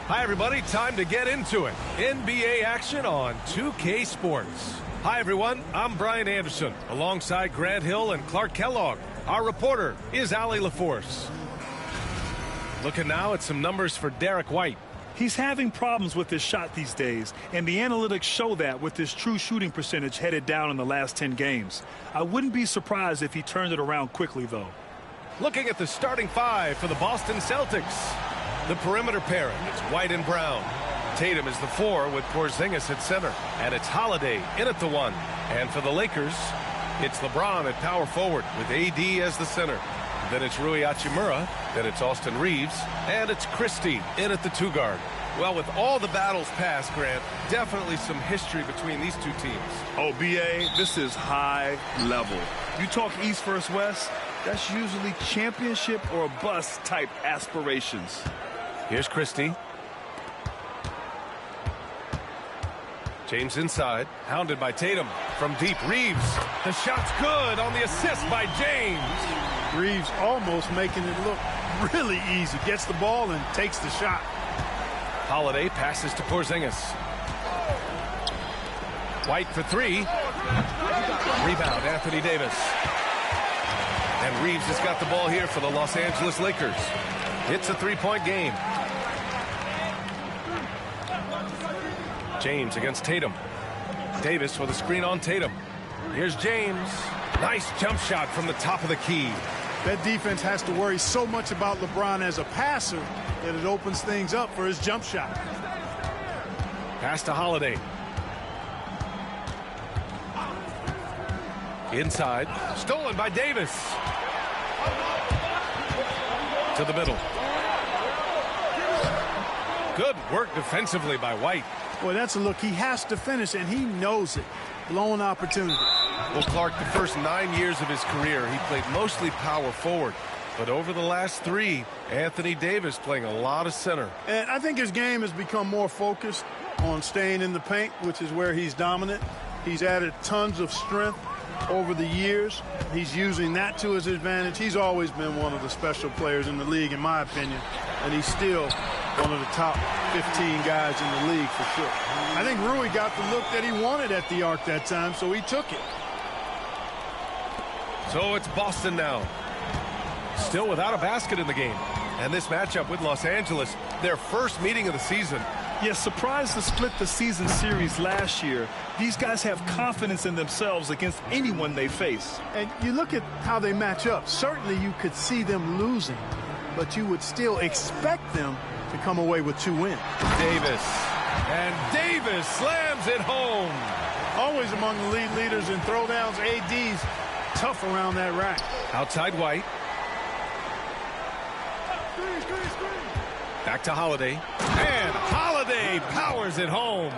Hi, everybody. Time to get into it. NBA action on 2K Sports. Hi, everyone. I'm Brian Anderson, alongside Grant Hill and Clark Kellogg. Our reporter is Allie LaForce. Looking now at some numbers for Derek White. He's having problems with his shot these days, and the analytics show that with his true shooting percentage headed down in the last 10 games. I wouldn't be surprised if he turned it around quickly, though. Looking at the starting five for the Boston Celtics. The perimeter pairing is White and Brown. Tatum is the 4 with Porzingis at center. And it's Holiday in at the 1. And for the Lakers, it's LeBron at power forward with AD as the center. Then it's Rui Hachimura. Then it's Austin Reeves. And it's Christie in at the 2 guard. Well, with all the battles past, Grant, definitely some history between these two teams. Oh, B.A., this is high level. You talk East versus West, that's usually championship or bust type aspirations. Here's Christie. James inside, hounded by Tatum. From deep, Reeves. The shot's good on the assist by James. Reeves almost making it look really easy. Gets the ball and takes the shot. Holiday passes to Porzingis. White for 3. Rebound, Anthony Davis. And Reeves has got the ball here for the Los Angeles Lakers. It's a 3-point game. James against Tatum. Davis with a screen on Tatum. Here's James. Nice jump shot from the top of the key. That defense has to worry so much about LeBron as a passer that it opens things up for his jump shot. Pass to Holiday. Inside. Stolen by Davis. To the middle. Good work defensively by White. Boy, that's a look he has to finish, and he knows it. Blown opportunity. Well, Clark, the first 9 years of his career, he played mostly power forward. But over the last 3, Anthony Davis playing a lot of center. And I think his game has become more focused on staying in the paint, which is where he's dominant. He's added tons of strength over the years. He's using that to his advantage. He's always been one of the special players in the league, in my opinion. And he's still one of the top 15 guys in the league for sure. I think Rui got the look that he wanted at the arc that time, so he took it. So it's Boston now. Still without a basket in the game. And this matchup with Los Angeles, their first meeting of the season. Yes, surprised to split the season series last year. These guys have confidence in themselves against anyone they face. And you look at how they match up. Certainly you could see them losing, but you would still expect them to come away with 2 wins. Davis. And Davis slams it home. Always among the lead leaders in throwdowns. AD's tough around that rack. Outside White. Back to Holiday. And Holiday powers it home.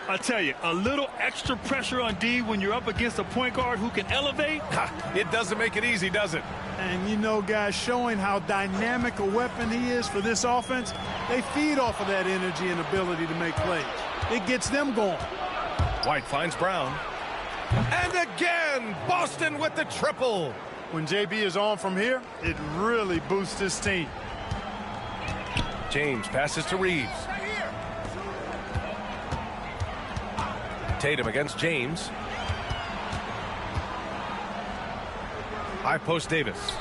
I tell you, a little extra pressure on D when you're up against a point guard who can elevate. It doesn't make it easy, does it? And you know, guys, showing how dynamic a weapon he is for this offense, they feed off of that energy and ability to make plays. It gets them going. White finds Brown. And again, Boston with the triple. When JB is on from here, it really boosts his team. James passes to Reeves. Tatum against James. High post Davis.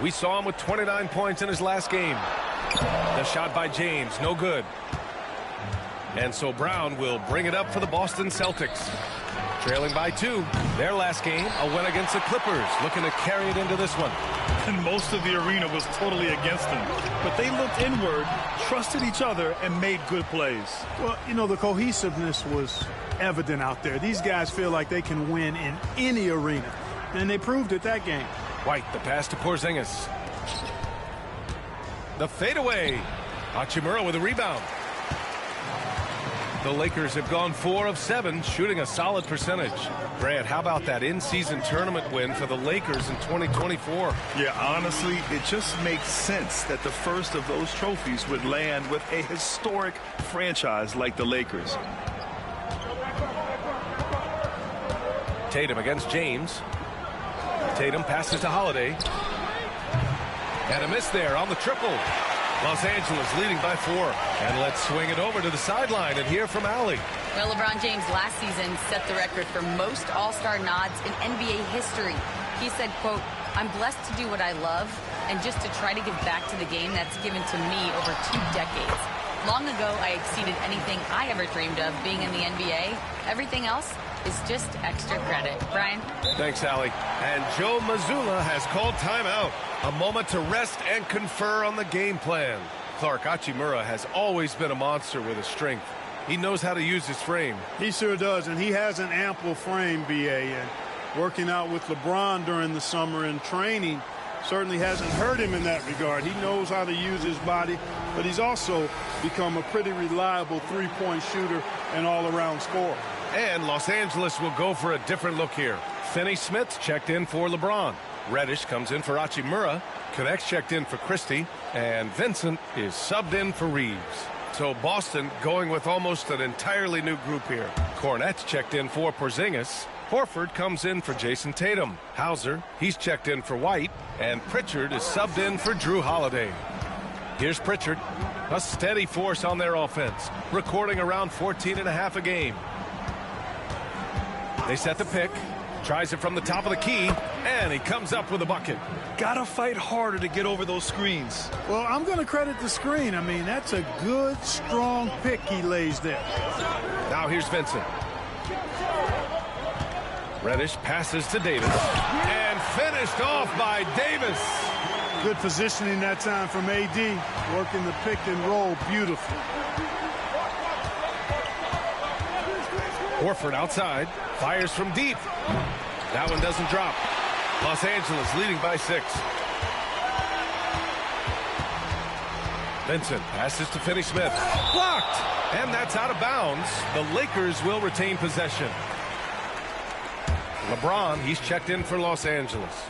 We saw him with 29 points in his last game. The shot by James, no good. And so Brown will bring it up for the Boston Celtics. Trailing by 2. Their last game, a win against the Clippers. Looking to carry it into this one. And most of the arena was totally against them. But they looked inward, trusted each other, and made good plays. Well, you know, the cohesiveness was evident out there. These guys feel like they can win in any arena. And they proved it that game. White, the pass to Porzingis. The fadeaway. Hachimura with a rebound. The Lakers have gone 4 of 7, shooting a solid percentage. Grant, how about that in-season tournament win for the Lakers in 2024? Yeah, honestly, it just makes sense that the first of those trophies would land with a historic franchise like the Lakers. Tatum against James. Tatum passes to Holiday. And a miss there on the triple. Los Angeles leading by 4. And let's swing it over to the sideline and hear from Allie. Well, LeBron James last season set the record for most all-star nods in NBA history. He said, quote, "I'm blessed to do what I love and just to try to give back to the game that's given to me over 2 decades. Long ago, I exceeded anything I ever dreamed of being in the NBA. Everything else is just extra credit." Brian? Thanks, Allie. And Joe Mazzulla has called timeout. A moment to rest and confer on the game plan. Clark Hachimura has always been a monster with his strength. He knows how to use his frame. He sure does, and he has an ample frame, B.A. And working out with LeBron during the summer and training certainly hasn't hurt him in that regard. He knows how to use his body, but he's also become a pretty reliable three-point shooter and all-around scorer. And Los Angeles will go for a different look here. Finney-Smith checked in for LeBron. Reddish comes in for Hachimura. Connects checked in for Christie. And Vincent is subbed in for Reeves. So Boston going with almost an entirely new group here. Cornette's checked in for Porzingis. Horford comes in for Jason Tatum. Hauser, he's checked in for White. And Pritchard is subbed in for Drew Holiday. Here's Pritchard, a steady force on their offense, recording around 14.5 a game. They set the pick, tries it from the top of the key, and he comes up with a bucket. Gotta fight harder to get over those screens. Well, I'm going to credit the screen. I mean, that's a good, strong pick he lays there. Now here's Vincent. Reddish passes to Davis, and finished off by Davis. Good positioning that time from A.D. Working the pick and roll beautifully. Horford outside, fires from deep. That one doesn't drop. Los Angeles leading by 6. Vincent passes to Finney-Smith. Blocked! And that's out of bounds. The Lakers will retain possession. LeBron, he's checked in for Los Angeles.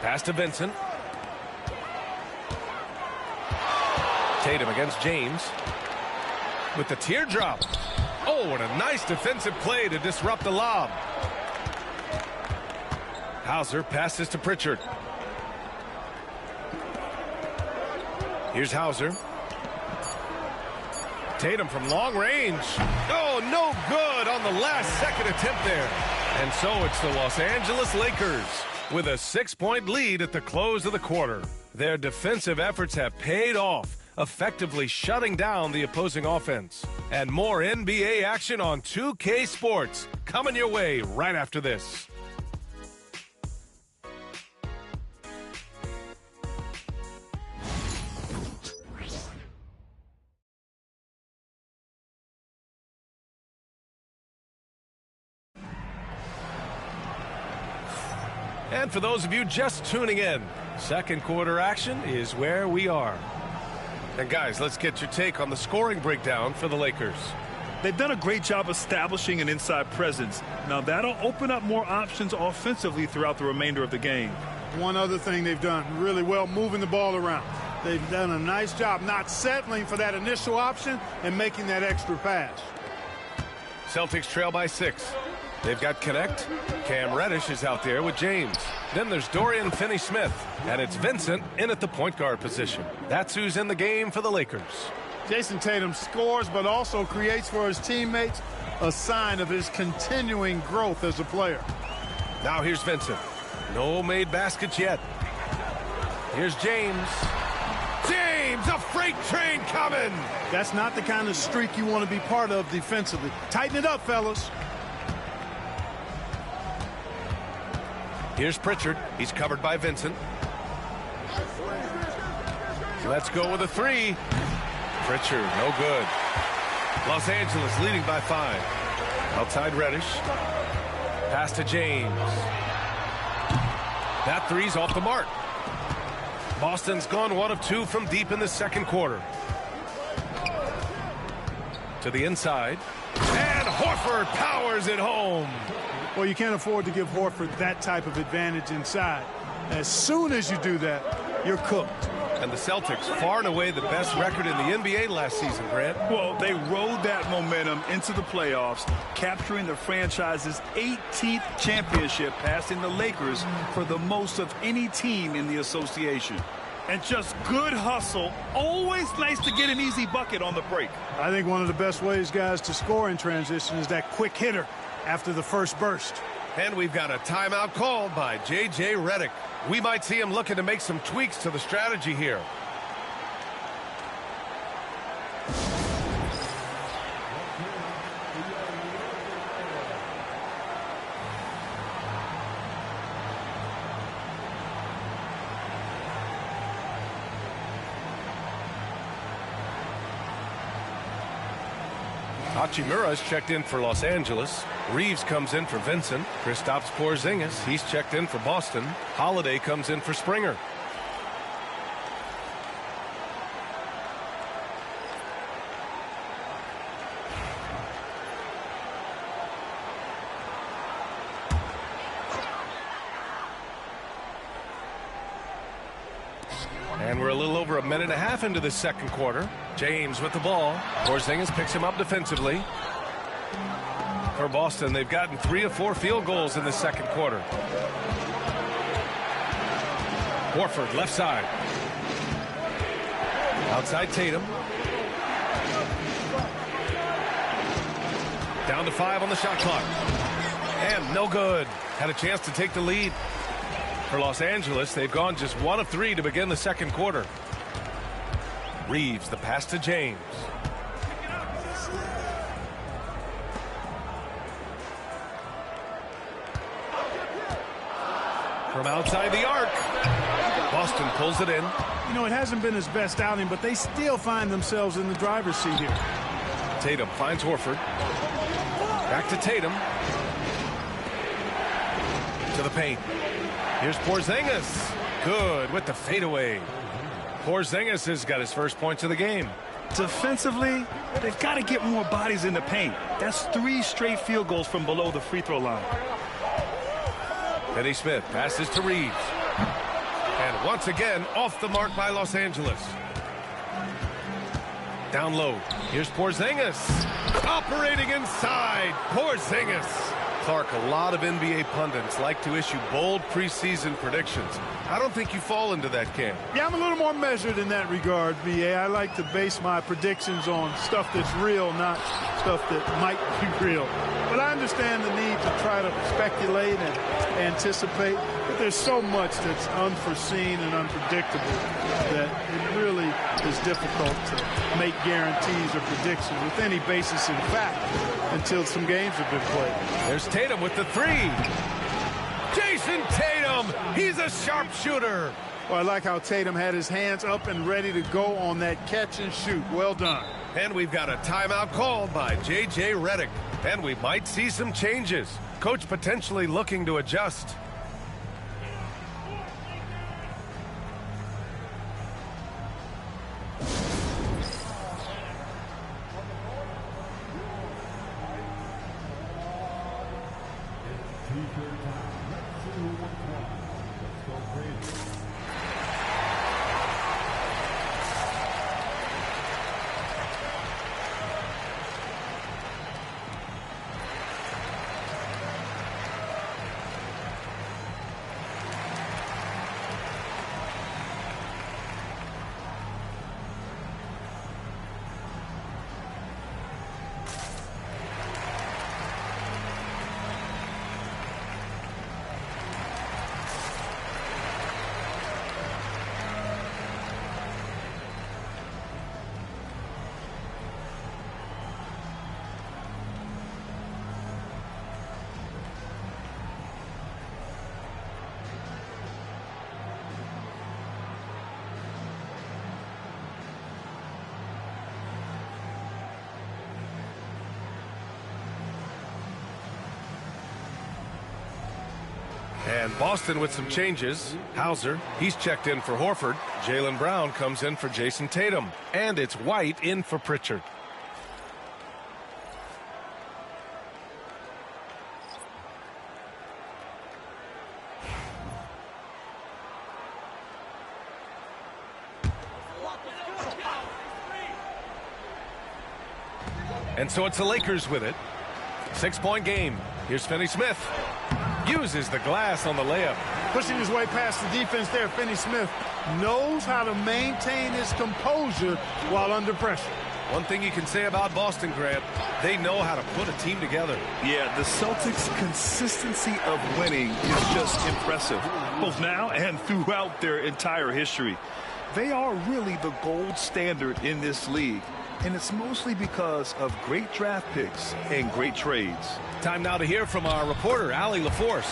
Pass to Vincent. Tatum against James. With the teardrop. Oh, what a nice defensive play to disrupt the lob. Hauser passes to Pritchard. Here's Hauser. Tatum from long range. Oh, no good on the last second attempt there. And so it's the Los Angeles Lakers with a 6-point lead at the close of the quarter. Their defensive efforts have paid off, effectively shutting down the opposing offense. And more NBA action on 2K Sports coming your way right after this. And for those of you just tuning in, second quarter action is where we are. And guys, let's get your take on the scoring breakdown for the Lakers. They've done a great job establishing an inside presence. Now that'll open up more options offensively throughout the remainder of the game. One other thing they've done really well, moving the ball around. They've done a nice job not settling for that initial option and making that extra pass. Celtics trail by 6. They've got Connect. Cam Reddish is out there with James. Then there's Dorian Finney-Smith. And it's Vincent in at the point guard position. That's who's in the game for the Lakers. Jason Tatum scores but also creates for his teammates, a sign of his continuing growth as a player. Now here's Vincent. No made baskets yet. Here's James. James, a freight train coming. That's not the kind of streak you want to be part of defensively. Tighten it up, fellas. Here's Pritchard. He's covered by Vincent. Let's go with a 3. Pritchard, no good. Los Angeles leading by 5. Outside Reddish. Pass to James. That 3's off the mark. Boston's gone 1 of 2 from deep in the second quarter. To the inside. And Horford powers it home. Well, you can't afford to give Horford that type of advantage inside. As soon as you do that, you're cooked. And the Celtics, far and away the best record in the NBA last season, Grant. Well, they rode that momentum into the playoffs, capturing the franchise's 18th championship, passing the Lakers for the most of any team in the association. And just good hustle. Always nice to get an easy bucket on the break. I think one of the best ways, guys, to score in transition is that quick hitter after the first burst. And we've got a timeout called by J.J. Redick. We might see him looking to make some tweaks to the strategy here. Hachimura's checked in for Los Angeles. Reeves comes in for Vincent. Kristaps Porzingis, he's checked in for Boston. Holiday comes in for Springer. And we're a little over a minute and a half into the second quarter. James with the ball. Porzingis picks him up defensively. For Boston, they've gotten 3 of 4 field goals in the second quarter. Horford, left side. Outside Tatum. Down to 5 on the shot clock. And no good. Had a chance to take the lead. For Los Angeles, they've gone just 1 of 3 to begin the second quarter. Reeves, the pass to James. From outside the arc. Boston pulls it in. You know, it hasn't been his best outing, but they still find themselves in the driver's seat here. Tatum finds Horford. Back to Tatum. To the paint. Here's Porzingis. Good with the fadeaway. Porzingis has got his first points of the game. Defensively, they've got to get more bodies in the paint. That's 3 straight field goals from below the free throw line. Finney Smith passes to Reeves. And once again, off the mark by Los Angeles. Down low. Here's Porzingis. Operating inside. Porzingis. Clark, a lot of NBA pundits like to issue bold preseason predictions. I don't think you fall into that camp. Yeah, I'm a little more measured in that regard, B.A. I like to base my predictions on stuff that's real, not stuff that might be real. But I understand the need to try to speculate and anticipate. But there's so much that's unforeseen and unpredictable that it really is difficult to make guarantees or predictions with any basis in fact until some games have been played. There's Tatum with the 3. Jason Tatum, he's a sharpshooter. Well, I like how Tatum had his hands up and ready to go on that catch and shoot. Well done. And we've got a timeout called by J.J. Redick. And we might see some changes. Coach potentially looking to adjust. And Boston with some changes. Hauser, he's checked in for Horford. Jaylen Brown comes in for Jason Tatum. And it's White in for Pritchard. And so it's the Lakers with it. 6-point game. Here's Finney Smith. Uses the glass on the layup. Pushing his way past the defense there. Finney Smith knows how to maintain his composure while under pressure. One thing you can say about Boston, Grant, they know how to put a team together. Yeah, the Celtics' consistency of winning is just impressive, both now and throughout their entire history. They are really the gold standard in this league, and it's mostly because of great draft picks and great trades. Time now to hear from our reporter, Allie LaForce.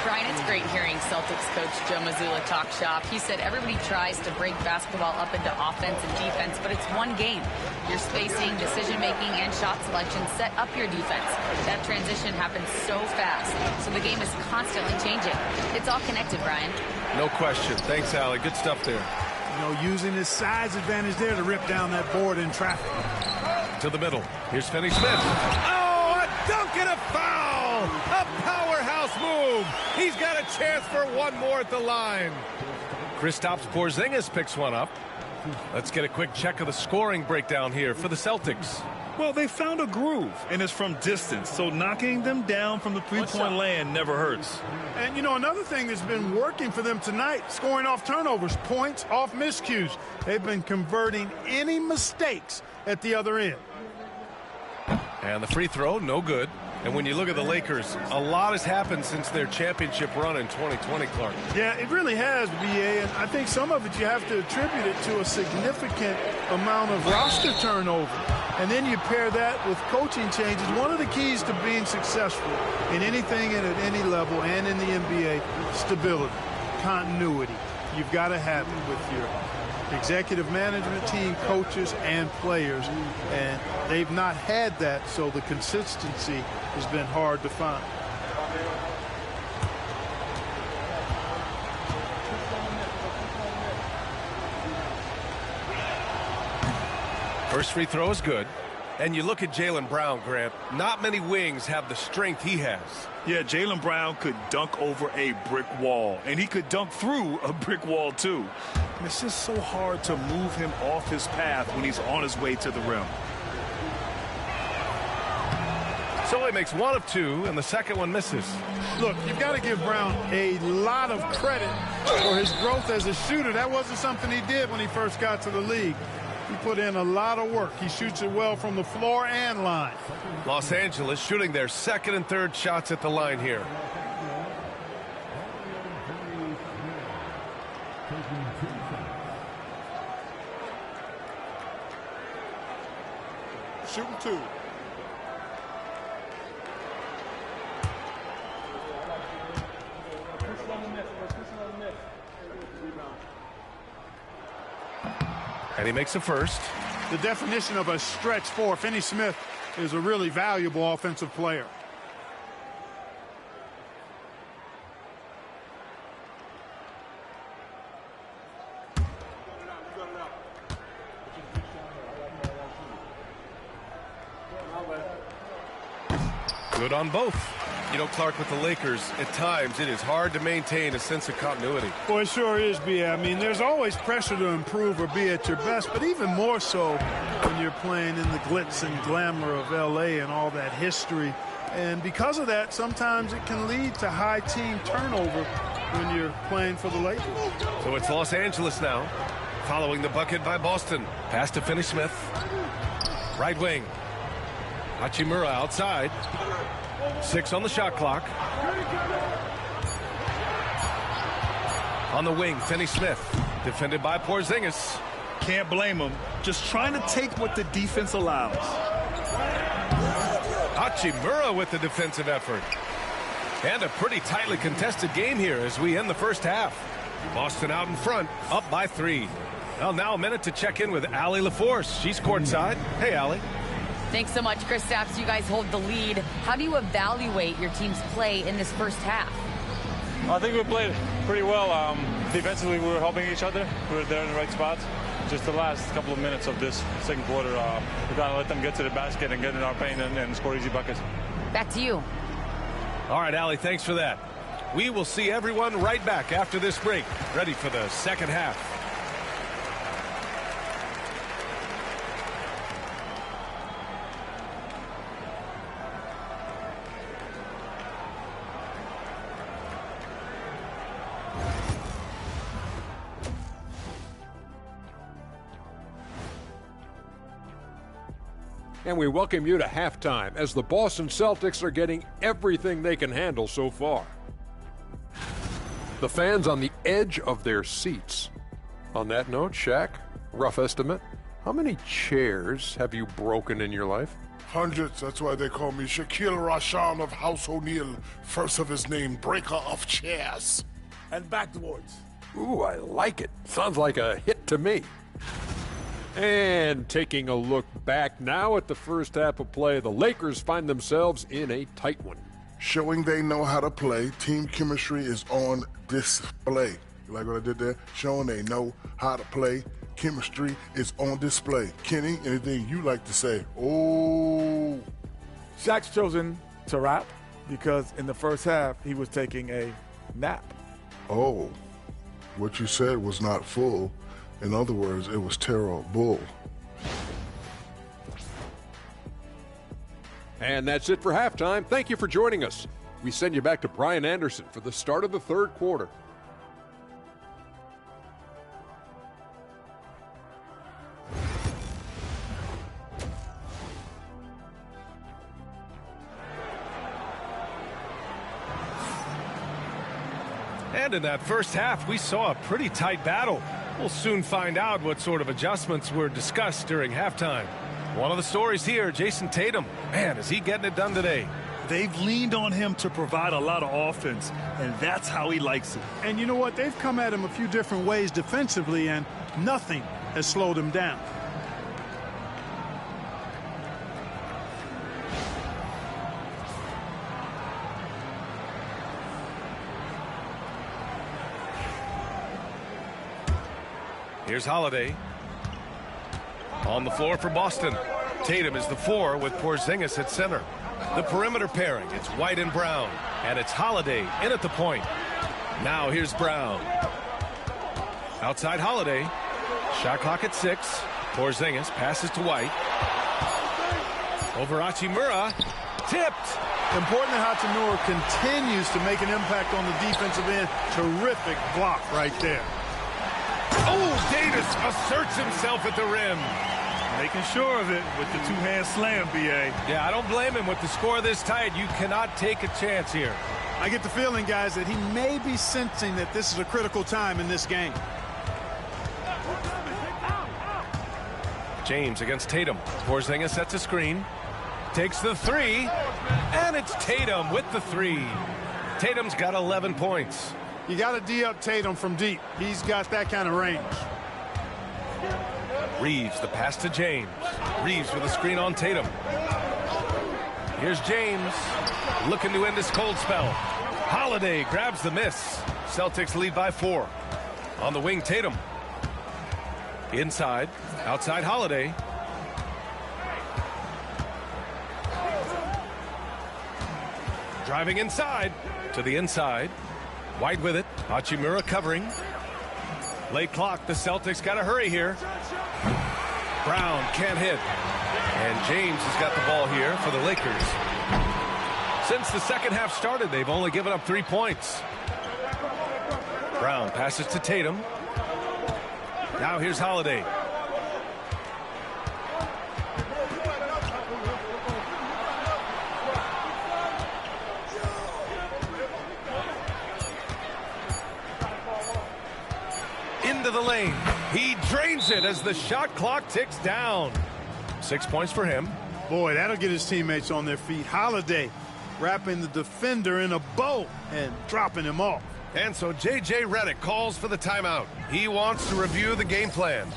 Brian, it's great hearing Celtics coach Joe Mazzulla talk shop. He said everybody tries to break basketball up into offense and defense, but it's one game. Your spacing, decision-making, and shot selection set up your defense. That transition happens so fast, so the game is constantly changing. It's all connected, Brian. No question. Thanks, Allie. Good stuff there. Using his size advantage there to rip down that board in traffic. To the middle. Here's Finney Smith. Oh, a dunk and a foul! A powerhouse move. He's got a chance for one more at the line. Kristaps Porzingis picks one up. Let's get a quick check of the scoring breakdown here for the Celtics. Well, they found a groove, and it's from distance, so knocking them down from the three-point land never hurts. And, another thing that's been working for them tonight, scoring off turnovers, points off miscues. They've been converting any mistakes at the other end. And the free throw, no good. And when you look at the Lakers, a lot has happened since their championship run in 2020, Clark. Yeah, it really has, B.A., and I think some of it you have to attribute it to a significant amount of roster turnover. And then you pair that with coaching changes. One of the keys to being successful in anything and at any level and in the NBA, stability, continuity. You've got to have it with your executive management team, coaches, and players. And they've not had that, so the consistency has been hard to find. First free throw is good. And you look at Jaylen Brown, Grant. Not many wings have the strength he has. Yeah, Jaylen Brown could dunk over a brick wall, and he could dunk through a brick wall, too. And it's just so hard to move him off his path when he's on his way to the rim. So he makes one of two, and the second one misses. Look, you've got to give Brown a lot of credit for his growth as a shooter. That wasn't something he did when he first got to the league. He put in a lot of work. He shoots it well from the floor and line. Los Angeles shooting their second and third shots at the line here. Shooting two. And he makes the first. The definition of a stretch four. Finney Smith is a really valuable offensive player. Good on both. Clark, with the Lakers, at times it is hard to maintain a sense of continuity. Well, it sure is, B. I mean, there's always pressure to improve or be at your best, but even more so when you're playing in the glitz and glamour of L.A. and all that history. And because of that, sometimes it can lead to high team turnover when you're playing for the Lakers. So it's Los Angeles now, following the bucket by Boston. Pass to Finney Smith. Right wing. Hachimura outside. 6 on the shot clock. On the wing, Finney Smith, defended by Porzingis. Can't blame him. Just trying to take what the defense allows. Hachimura with the defensive effort. And a pretty tightly contested game here as we end the first half. Boston out in front, up by 3. Well, now a minute to check in with Allie LaForce. She's courtside. Hey, Allie. Thanks so much, Kristaps. You guys hold the lead. How do you evaluate your team's play in this first half? I think we played pretty well. Defensively, we were helping each other. We were there in the right spots. Just the last couple of minutes of this second quarter, we got to let them get to the basket and get in our paint and score easy buckets. Back to you. All right, Allie, thanks for that. We will see everyone right back after this break, ready for the second half. And we welcome you to halftime as the Boston Celtics are getting everything they can handle so far. The fans on the edge of their seats. On that note, Shaq, rough estimate, how many chairs have you broken in your life? Hundreds. That's why they call me Shaquille Rashan of House O'Neal, first of his name, breaker of chairs. And backwards. Ooh, I like it. Sounds like a hit to me. And taking a look back now at the first half of play, the Lakers find themselves in a tight one. Showing they know how to play, team chemistry is on display. You like what I did there? Showing they know how to play, chemistry is on display. Kenny, anything you like to say? Oh. Shaq's chosen to rap because in the first half he was taking a nap. Oh. What you said was not full. In other words, it was terrible. And that's it for halftime. Thank you for joining us. We send you back to Brian Anderson for the start of the third quarter. And in that first half, we saw a pretty tight battle. We'll soon find out what sort of adjustments were discussed during halftime. One of the stories here, Jason Tatum. Man, is he getting it done today? They've leaned on him to provide a lot of offense, and that's how he likes it. And you know what? They've come at him a few different ways defensively, and nothing has slowed him down. Here's Holiday. On the floor for Boston. Tatum is the 4 with Porzingis at center. The perimeter pairing, it's White and Brown. And it's Holiday in at the point. Now here's Brown. Outside Holiday. Shot clock at 6. Porzingis passes to White. Over Hachimura. Tipped. Important that Hachimura continues to make an impact on the defensive end. Terrific block right there. Oh, Davis asserts himself at the rim. Making sure of it with the two-hand slam, B.A. Yeah, I don't blame him. With the score this tight, you cannot take a chance here. I get the feeling, guys, that he may be sensing that this is a critical time in this game. James against Tatum. Porzingis sets a screen. Takes the 3. And it's Tatum with the 3. Tatum's got 11 points. You got to D-up Tatum from deep. He's got that kind of range. Reeves, the pass to James. Reeves with a screen on Tatum. Here's James, looking to end his cold spell. Holiday grabs the miss. Celtics lead by 4. On the wing, Tatum. Inside, outside Holiday. Driving inside, to the inside. White with it. Hachimura covering. Late clock. The Celtics got to hurry here. Brown can't hit. And James has got the ball here for the Lakers. Since the second half started, they've only given up 3 points. Brown passes to Tatum. Now here's Holiday. Into the lane. He drains it as the shot clock ticks down. 6 points for him. Boy, that'll get his teammates on their feet. Holiday wrapping the defender in a bow and dropping him off. And so J.J. Redick calls for the timeout. He wants to review the game plan.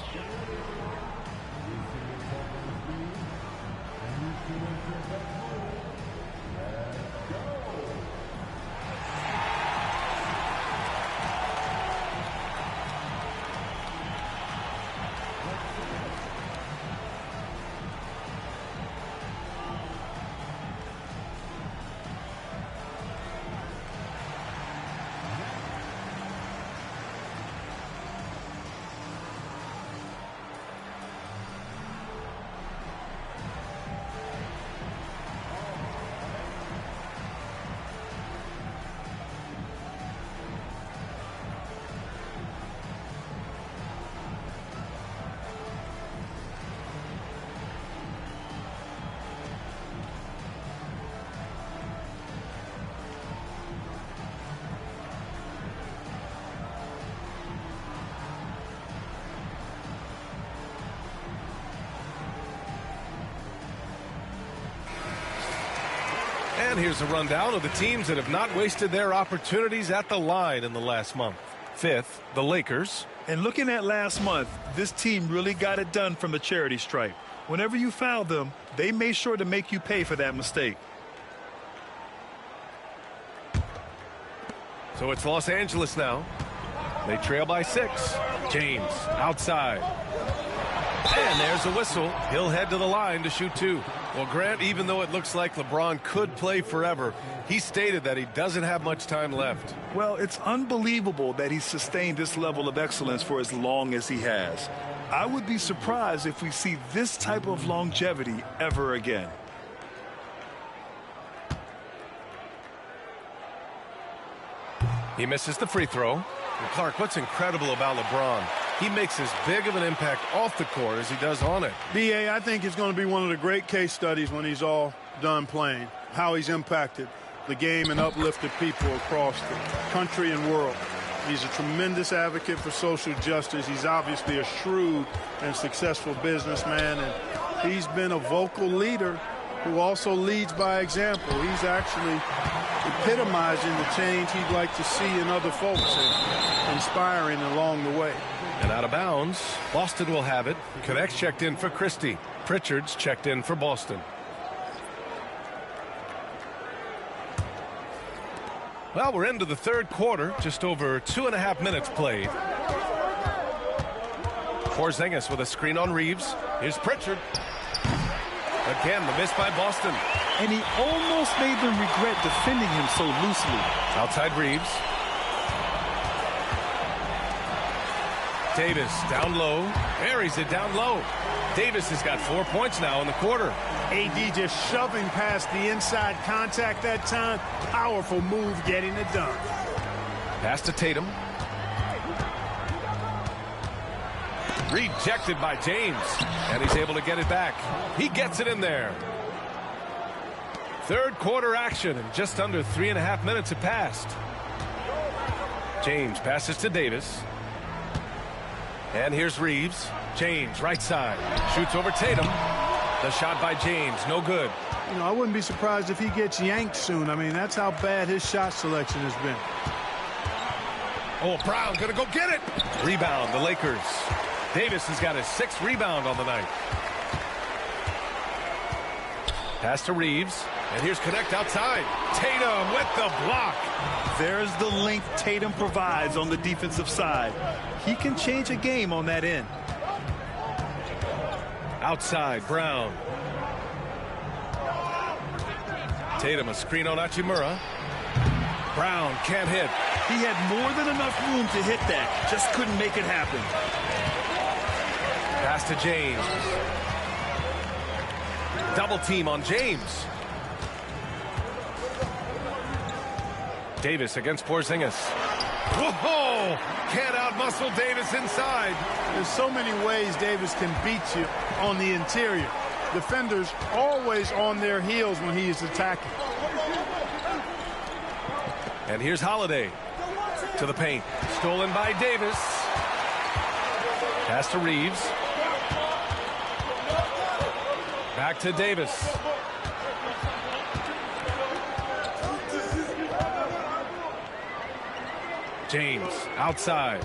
And here's a rundown of the teams that have not wasted their opportunities at the line in the last month. Fifth, the Lakers. And looking at last month, this team really got it done from the charity stripe. Whenever you foul them, they made sure to make you pay for that mistake. So it's Los Angeles now. They trail by 6. James outside. And there's a whistle. He'll head to the line to shoot 2. Well, Grant, even though it looks like LeBron could play forever, he stated that he doesn't have much time left. Well, it's unbelievable that he's sustained this level of excellence for as long as he has. I would be surprised if we see this type of longevity ever again. He misses the free throw. And Clark, what's incredible about LeBron? He makes as big of an impact off the court as he does on it. B.A., I think it's going to be one of the great case studies when he's all done playing, how he's impacted the game and uplifted people across the country and world. He's a tremendous advocate for social justice. He's obviously a shrewd and successful businessman, and he's been a vocal leader who also leads by example. He's actually epitomizing the change he'd like to see in other folks and inspiring along the way. And out of bounds, Boston will have it. Connects checked in for Christie. Pritchard's checked in for Boston. Well, we're into the third quarter. Just over 2.5 minutes played. Porzingis with a screen on Reeves. Here's Pritchard. Again, the miss by Boston. And he almost made them regret defending him so loosely. Outside Reeves. Davis down low. Buries it down low. Davis has got 4 points now in the quarter. AD just shoving past the inside contact that time. Powerful move getting it done. Pass to Tatum. Rejected by James. And he's able to get it back. He gets it in there. Third quarter action, and just under 3.5 minutes have passed. James passes to Davis. And here's Reeves. James, right side. Shoots over Tatum. The shot by James, no good. You know, I wouldn't be surprised if he gets yanked soon. I mean, that's how bad his shot selection has been. Oh, Brown gonna go get it. Rebound, the Lakers. Davis has got his 6th rebound on the night. Pass to Reeves. And here's Connect outside. Tatum with the block. There's the length Tatum provides on the defensive side. He can change a game on that end. Outside, Brown. Tatum a screen on Hachimura. Brown can't hit. He had more than enough room to hit that. Just couldn't make it happen. Pass to James. Double team on James. Davis against Porzingis. Whoa! Can't outmuscle Davis inside. There's so many ways Davis can beat you on the interior. Defenders always on their heels when he is attacking. And here's Holiday to the paint. Stolen by Davis. Pass to Reeves. Back to Davis. James outside.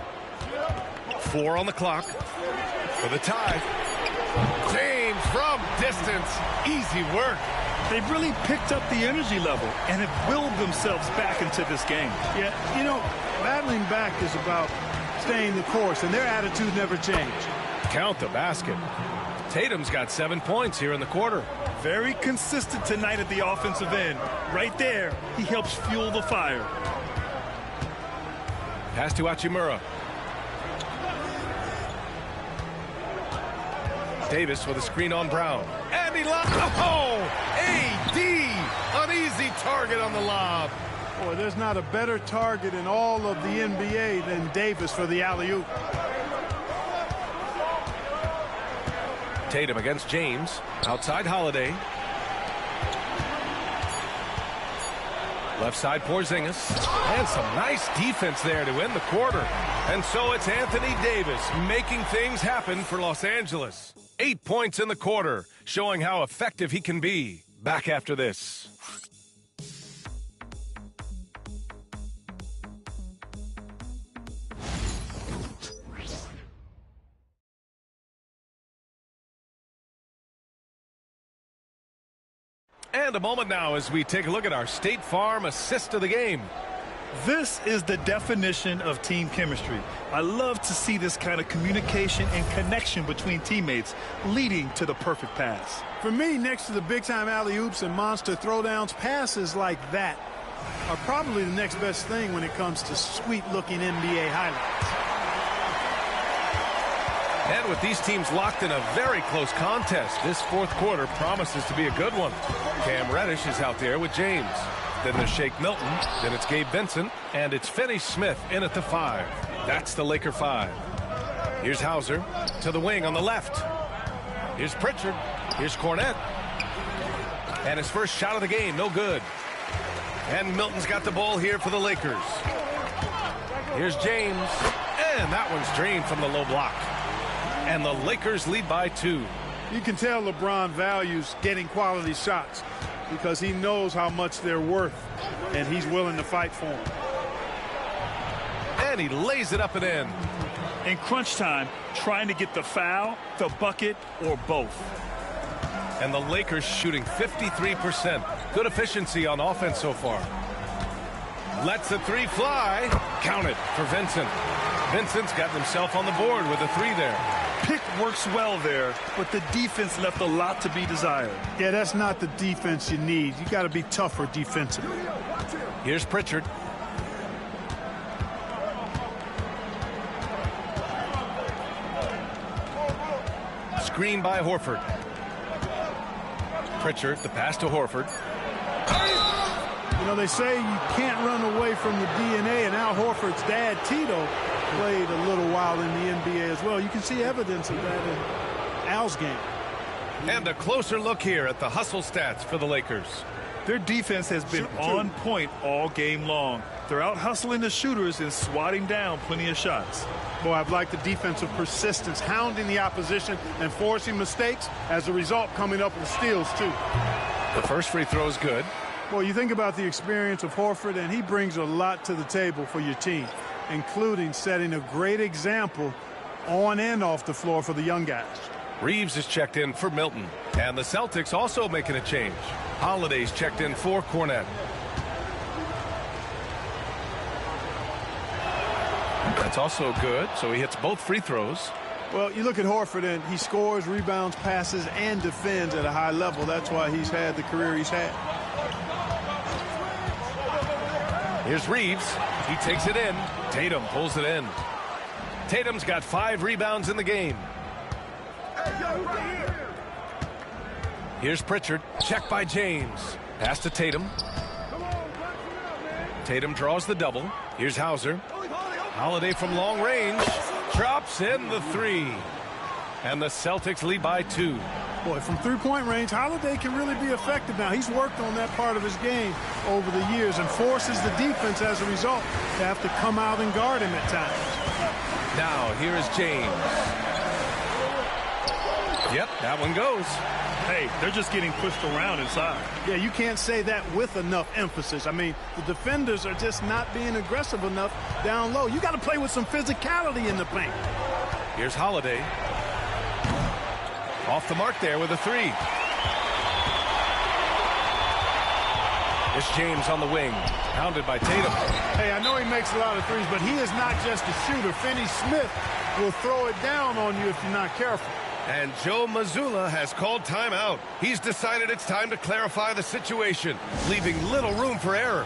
4 on the clock for the tie. James from distance. Easy work. They've really picked up the energy level and have willed themselves back into this game. Yeah, you know, battling back is about staying the course, and their attitude never changed. Count the basket. Tatum's got 7 points here in the quarter. Very consistent tonight at the offensive end. Right there, he helps fuel the fire. Pass to Hachimura. Davis with a screen on Brown. And he lobbed. Oh! AD! An easy target on the lob. Boy, there's not a better target in all of the NBA than Davis for the alley-oop. Tatum against James. Outside Holiday. Left side Porzingis. And some nice defense there to end the quarter. And so it's Anthony Davis making things happen for Los Angeles. 8 points in the quarter, showing how effective he can be. Back after this. And a moment now as we take a look at our State Farm assist of the game. This is the definition of team chemistry. I love to see this kind of communication and connection between teammates leading to the perfect pass. For me, next to the big-time alley-oops and monster throwdowns, passes like that are probably the next best thing when it comes to sweet-looking NBA highlights. And with these teams locked in a very close contest, this fourth quarter promises to be a good one. Cam Reddish is out there with James. Then there's Shake Milton. Then it's Gabe Vincent. And it's Finney Smith in at the 5. That's the Laker 5. Here's Hauser to the wing on the left. Here's Pritchard. Here's Cornette. And his first shot of the game, no good. And Milton's got the ball here for the Lakers. Here's James. And that one's drained from the low block. And the Lakers lead by 2. You can tell LeBron values getting quality shots because he knows how much they're worth, and he's willing to fight for them. And he lays it up and in. In crunch time, trying to get the foul, the bucket, or both. And the Lakers shooting 53%. Good efficiency on offense so far. Lets the 3 fly. Count it for Vincent. Vincent's got himself on the board with a 3 there. Pick works well there, but the defense left a lot to be desired. Yeah, that's not the defense you need. You got to be tougher defensively. Here's Pritchard. Screen by Horford. Pritchard, the pass to Horford. You know, they say you can't run away from the DNA, and Al Horford's dad, Tito, played a little while in the NBA as well. You can see evidence of that in Al's game. And a closer look here at the hustle stats for the Lakers. Their defense has been on point all game long. They're out hustling the shooters and swatting down plenty of shots. Boy, I've liked the defensive persistence, hounding the opposition and forcing mistakes. As a result, coming up with steals, too. The first free throw is good. Well, you think about the experience of Horford, and he brings a lot to the table for your team, including setting a great example on and off the floor for the young guys. Reeves is checked in for Milton. And the Celtics also making a change. Holiday's checked in for Cornette. That's also good, so he hits both free throws. Well, you look at Horford, and he scores, rebounds, passes, and defends at a high level. That's why he's had the career he's had. Here's Reeves. He takes it in. Tatum pulls it in. Tatum's got 5 rebounds in the game. Here's Pritchard. Check by James. Pass to Tatum. Tatum draws the double. Here's Hauser. Holiday from long range. Drops in the 3. And the Celtics lead by 2. Boy, from three-point range, Holiday can really be effective now. He's worked on that part of his game over the years and forces the defense as a result to have to come out and guard him at times. Now, here is James. Yep, that one goes. Hey, they're just getting pushed around inside. Yeah, you can't say that with enough emphasis. I mean, the defenders are just not being aggressive enough down low. You got to play with some physicality in the paint. Here's Holiday. Off the mark there with a 3. It's James on the wing, pounded by Tatum. Hey, I know he makes a lot of threes, but he is not just a shooter. Finney Smith will throw it down on you if you're not careful. And Joe Mazzulla has called timeout. He's decided it's time to clarify the situation, leaving little room for error.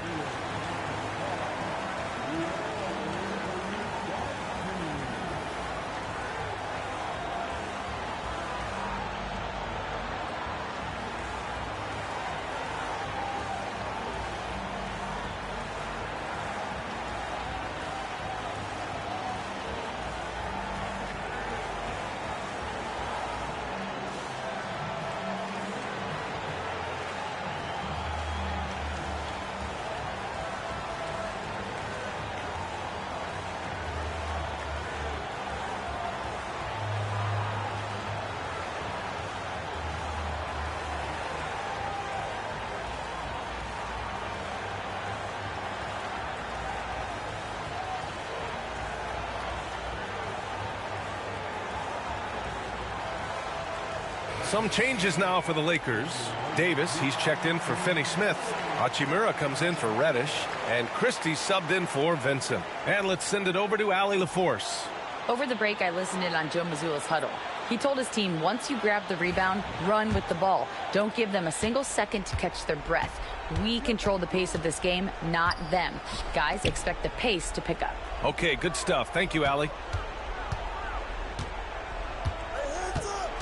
Some changes now for the Lakers. Davis, he's checked in for Finney-Smith. Hachimura comes in for Reddish. And Christie subbed in for Vincent. And let's send it over to Allie LaForce. Over the break, I listened in on Joe Mazzulla's huddle. He told his team, once you grab the rebound, run with the ball. Don't give them a single second to catch their breath. We control the pace of this game, not them. Guys, expect the pace to pick up. Okay, good stuff. Thank you, Allie.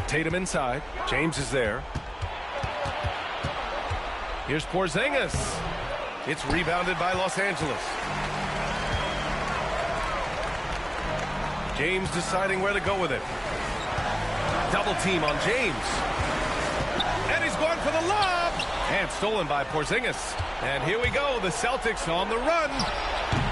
Tatum inside. James is there. Here's Porzingis. It's rebounded by Los Angeles. James deciding where to go with it. Double team on James. And he's going for the lob. And stolen by Porzingis. And here we go. The Celtics on the run.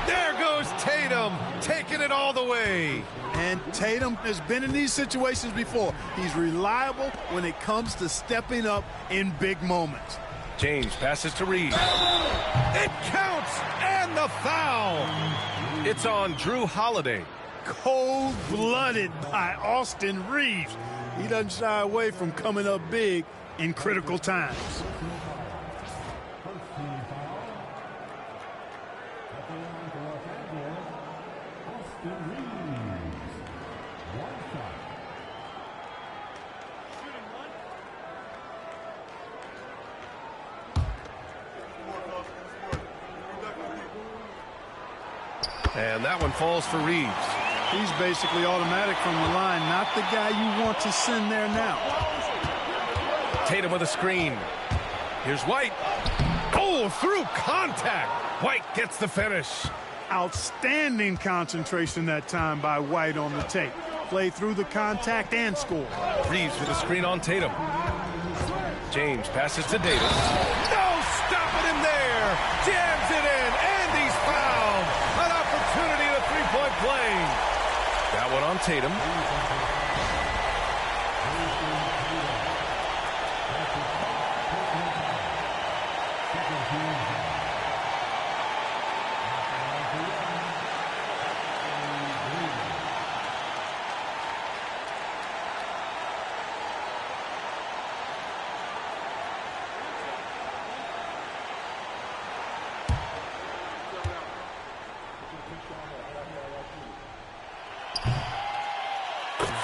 There goes Tatum, taking it all the way. And Tatum has been in these situations before. He's reliable when it comes to stepping up in big moments. James passes to Reeves. It counts, and the foul. It's on Drew Holiday. Cold-blooded by Austin Reeves. He doesn't shy away from coming up big in critical times. And that one falls for Reeves. He's basically automatic from the line, not the guy you want to send there now. Tatum with a screen. Here's White. Oh, through contact. White gets the finish. Outstanding concentration that time by White on the tape. Play through the contact and score. Reeves with a screen on Tatum. James passes to Davis. No stopping him there. Jams it in, and he's fouled. An opportunity at a three-point play. That one on Tatum.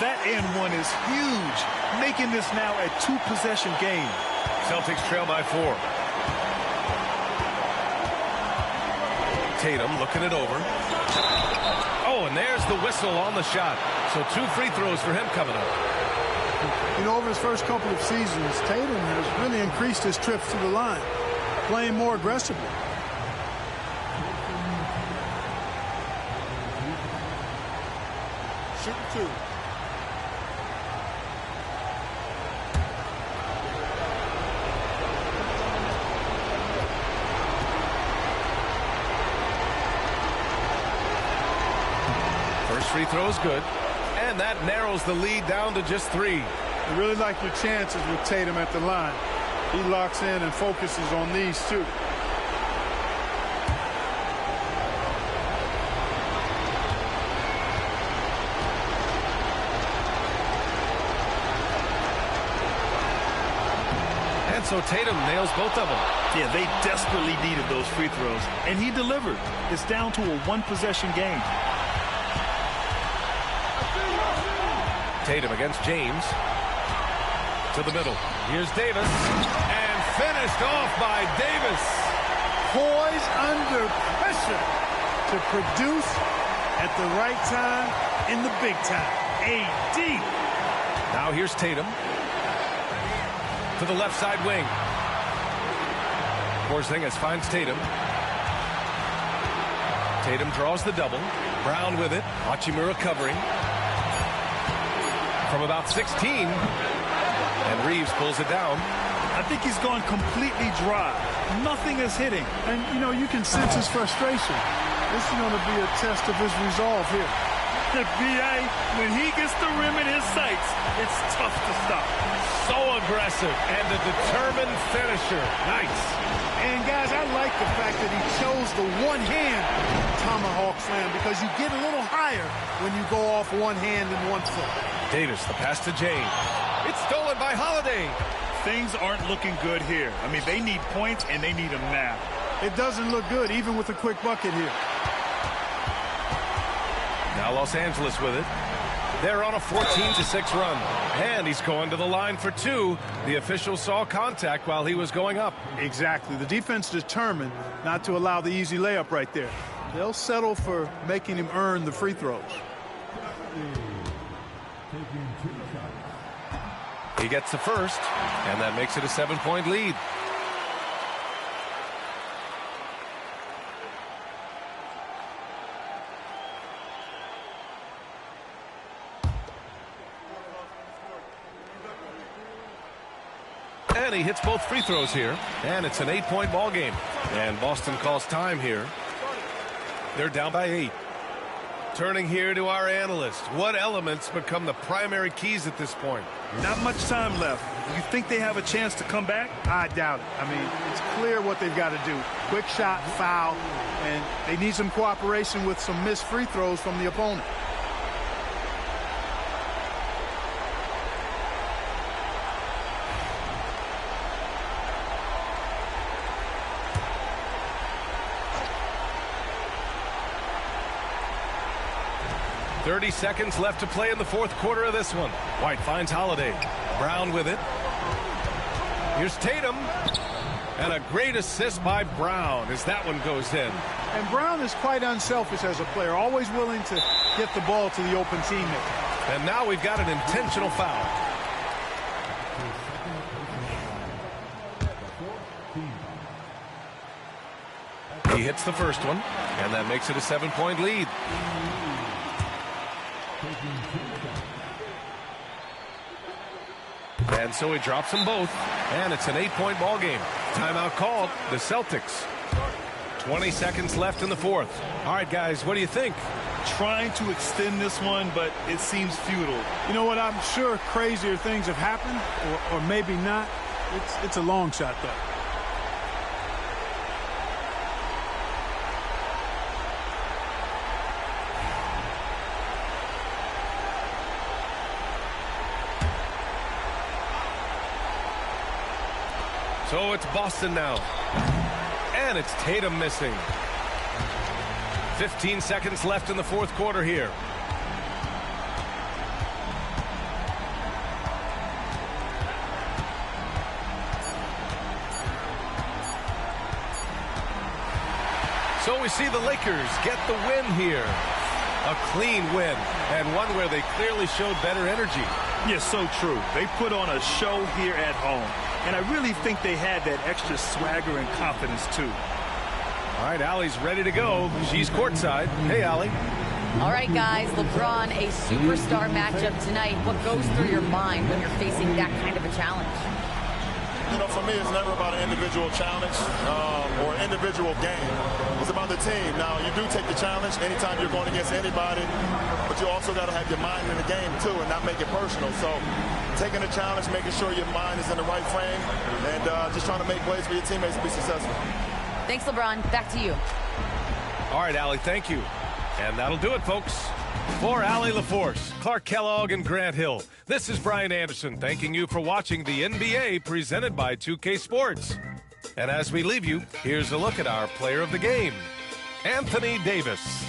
That and one is huge, making this now a two-possession game. Celtics trail by 4. Tatum looking it over. Oh, and there's the whistle on the shot. So 2 free throws for him coming up. You know, over his first couple of seasons, Tatum has really increased his trips to the line, playing more aggressively. Shoot 2. Free throw is good, and that narrows the lead down to just 3. You really like your chances with Tatum at the line. He locks in and focuses on these 2. And so Tatum nails both of them. Yeah, they desperately needed those free throws, and he delivered. It's down to a one-possession game. Tatum against James. To the middle. Here's Davis. And finished off by Davis. Poised under pressure to produce at the right time in the big time. AD. Now here's Tatum. To the left side wing. Porzingis finds Tatum. Tatum draws the double. Brown with it. Hachimura covering. From about 16, and Reeves pulls it down. I think he's gone completely dry. Nothing is hitting. And, you know, you can sense his frustration. This is going to be a test of his resolve here. B.A., when he gets the rim in his sights, it's tough to stop. So aggressive and a determined finisher. Nice. And, guys, I like the fact that he chose the one-hand tomahawk slam because you get a little higher when you go off one hand and one foot. Davis, the pass to James. It's stolen by Holiday. Things aren't looking good here. I mean, they need points, and they need them now. It doesn't look good, even with a quick bucket here. Now Los Angeles with it. They're on a 14-6 run. And he's going to the line for two. The official saw contact while he was going up. Exactly. The defense determined not to allow the easy layup right there. They'll settle for making him earn the free throws. He gets the first, and that makes it a 7-point lead. And he hits both free throws here, and it's an 8-point ball game. And Boston calls time here. They're down by 8. Turning here to our analyst. What elements become the primary keys at this point? Not much time left. You think they have a chance to come back? I doubt it. I mean, it's clear what they've got to do. Quick shot, foul, and they need some cooperation with some missed free throws from the opponent. .30 seconds left to play in the fourth quarter of this one. White finds Holiday. Brown with it. Here's Tatum. And a great assist by Brown as that one goes in. And Brown is quite unselfish as a player, always willing to get the ball to the open teammate. And now we've got an intentional foul. He hits the first one, and that makes it a 7-point lead. And so he drops them both, and it's an 8-point ball game. Timeout called, the Celtics. 20 seconds left in the fourth. All right, guys, what do you think? Trying to extend this one, but it seems futile. You know what? I'm sure crazier things have happened, or maybe not. It's a long shot, though. So it's Boston now. And it's Tatum missing. 15 seconds left in the fourth quarter here. So we see the Lakers get the win here. A clean win, and one where they clearly showed better energy. Yes, so true. They put on a show here at home. And I really think they had that extra swagger and confidence, too. All right, Allie's ready to go. She's courtside. Hey, Allie. All right, guys, LeBron, a superstar matchup tonight. What goes through your mind when you're facing that kind of a challenge? You know, for me, it's never about an individual challenge or individual game. It's about the team. Now, you do take the challenge anytime you're going against anybody, but you also got to have your mind in the game, too, and not make it personal. So taking the challenge, making sure your mind is in the right frame, and just trying to make plays for your teammates to be successful. Thanks, LeBron. Back to you. All right, Allie, thank you. And that'll do it, folks. For Allie LaForce, Clark Kellogg, and Grant Hill, this is Brian Anderson thanking you for watching the NBA presented by 2K Sports. And as we leave you, here's a look at our player of the game, Anthony Davis.